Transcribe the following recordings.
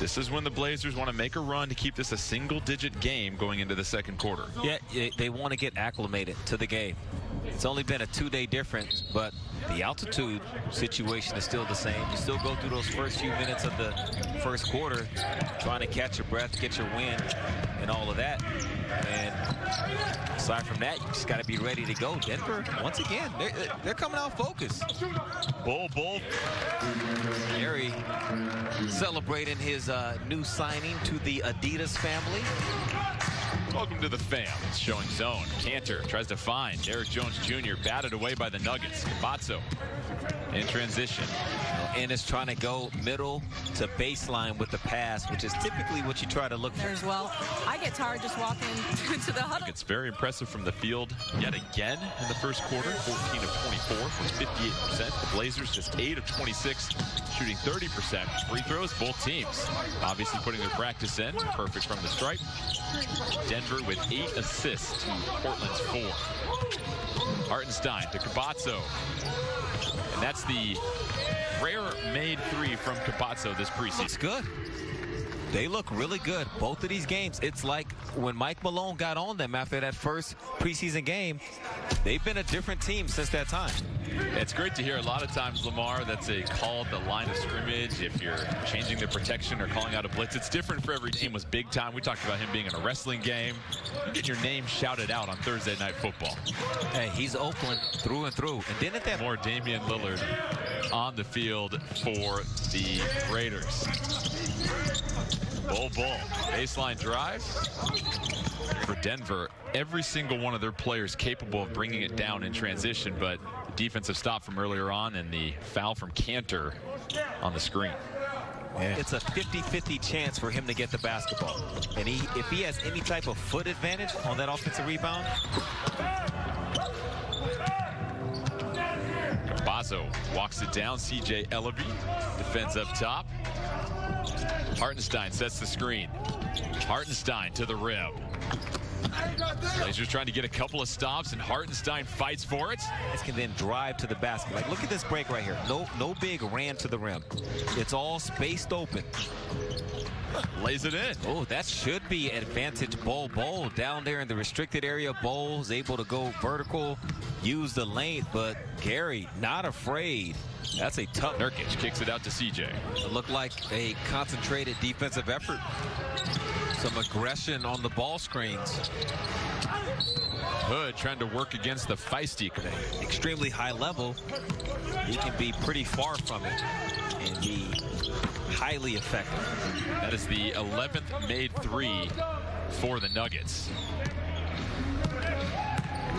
This is when the Blazers want to make a run to keep this a single-digit game going into the second quarter. Yeah, they want to get acclimated to the game. It's only been a 2-day difference, but the altitude situation is still the same. You still go through those first few minutes of the first quarter trying to catch your breath, get your wind, and all of that. And aside from that, you just got to be ready to go. Denver, once again, they're coming out focused. Bull. Gary celebrating his new signing to the Adidas family. Welcome to the fam. It's showing zone. Cantor tries to find Derrick Jones Jr. batted away by the Nuggets. Campazzo in transition. And is trying to go middle to baseline with the pass, which is typically what you try to look for. There as well. I get tired just walking to the huddle. It's very impressive from the field yet again in the first quarter. 14 of 24 for 58%. The Blazers just 8 of 26, shooting 30%. Free throws, both teams obviously putting their practice in. Perfect from the stripe. Denver with 8 assists to Portland's 4. Hartenstein to Campazzo. And that's the rare made three from Campazzo this preseason. Looks good. They look really good. Both of these games, it's like when Mike Malone got on them after that first preseason game, they've been a different team since that time. It's great to hear. A lot of times, Lamar, that's called the line of scrimmage. If you're changing the protection or calling out a blitz, it's different for every team. Was big time. We talked about him being in a wrestling game. You get your name shouted out on Thursday Night Football. Hey, he's Oakland through and through. And didn't that more Damian Lillard on the field for the Raiders. Bull. Baseline drive for Denver. Every single one of their players capable of bringing it down in transition, but the defensive stop from earlier on and the foul from Cantor on the screen. Yeah. It's a 50-50 chance for him to get the basketball. And if he has any type of foot advantage on that offensive rebound. Campazzo walks it down. C.J. Ellaby defends up top. Hartenstein sets the screen. Hartenstein to the rim. Blazers trying to get a couple of stops, and Hartenstein fights for it. This can then drive to the basket. Like, look at this break right here. No big ran to the rim. It's all spaced open. Lays it in. Oh, that should be advantage Bol down there in the restricted area. Bol's able to go vertical, use the length, but Gary not afraid. That's a tough. Nurkic kicks it out to CJ. It looked like a concentrated defensive effort. Some aggression on the ball screens. Hood trying to work against the feisty. Extremely high level. He can be pretty far from it and be highly effective. That is the 11th made three for the Nuggets.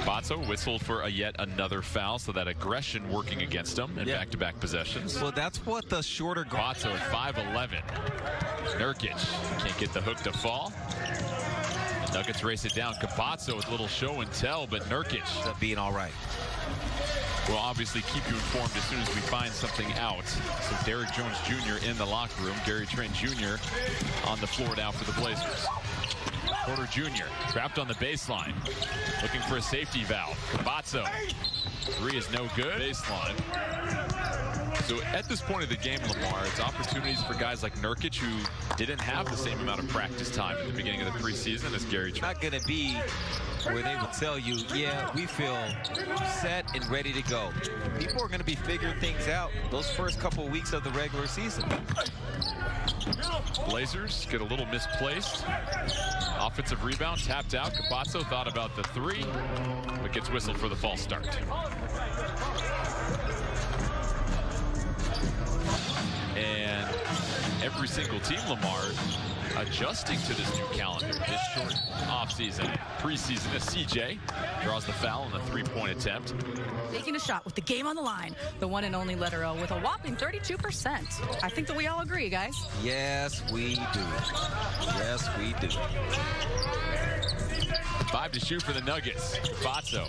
Campazzo whistled for yet another foul, so that aggression working against him in back-to-back possessions. Well, that's what the shorter Campazzo at 5'11". Nurkic can't get the hook to fall. The Nuggets race it down. Campazzo with a little show and tell, but Nurkic being all right. We'll obviously keep you informed as soon as we find something out. So Derrick Jones Jr. in the locker room. Gary Trent Jr. on the floor now for the Blazers. Porter Jr. trapped on the baseline, looking for a safety valve. Campazzo. Three is no good. Baseline. So at this point of the game, Lamar, it's opportunities for guys like Nurkic, who didn't have the same amount of practice time at the beginning of the preseason as Gary Trent. Not going to be where they will tell you, yeah, we feel set and ready to go. People are going to be figuring things out those first couple of weeks of the regular season. Blazers get a little misplaced. Offensive rebound, tapped out. Campazzo thought about the three, but gets whistled for the false start. And every single team, Lamar, adjusting to this new calendar, this short offseason, preseason, as CJ draws the foul on the three-point attempt. Taking a shot with the game on the line, the one and only letter O with a whopping 32%. I think that we all agree, guys. Yes, we do. Yes, we do. 5 to shoot for the Nuggets. Campazzo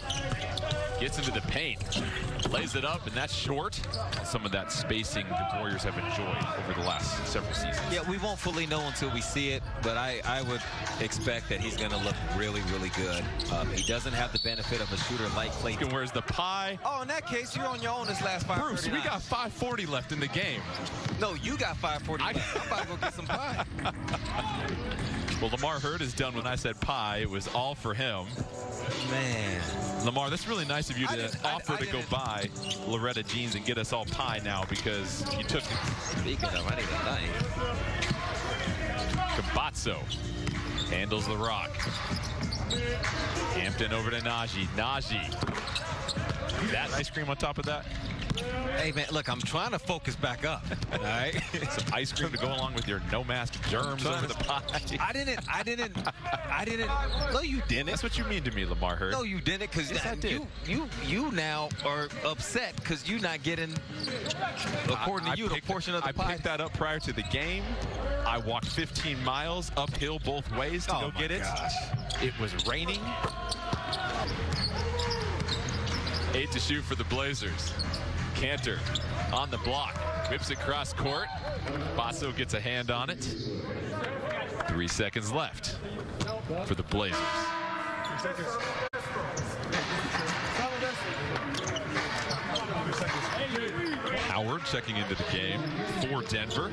gets into the paint, lays it up, and that's short. Some of that spacing the Warriors have enjoyed over the last several seasons. Yeah, we won't fully know until we see it, but I would expect that he's going to look really, really good. He doesn't have the benefit of a shooter like Clay. Where's the pie? Oh, in that case, you're on your own this last 5. Bruce, we got 5:40 left in the game. No, you got 5:40 left. I'm about to go get some pie. Well, Lamar Hurd is done when I said pie. It was all for him. Man. Lamar, that's really nice of you to offer to go buy Loretta Jeans and get us all pie now because you took it. Speaking of, I need a knife. Campazzo handles the rock. Hampton over to Najee. Najee. That ice cream on top of that? Hey, man, look, I'm trying to focus back up. All right? Some ice cream to go along with your no mask germs over the pie. I didn't. No, you didn't. That's what you mean to me, Lamar Hurd. No, you didn't, because yes, you now are upset because you're not getting, according to you, the portion of the pie. I picked that up prior to the game. I walked 15 miles uphill both ways to go get it. It was raining. 8 to shoot for the Blazers. Cantor on the block, whips it cross court. Basso gets a hand on it. 3 seconds left for the Blazers. Howard checking into the game for Denver.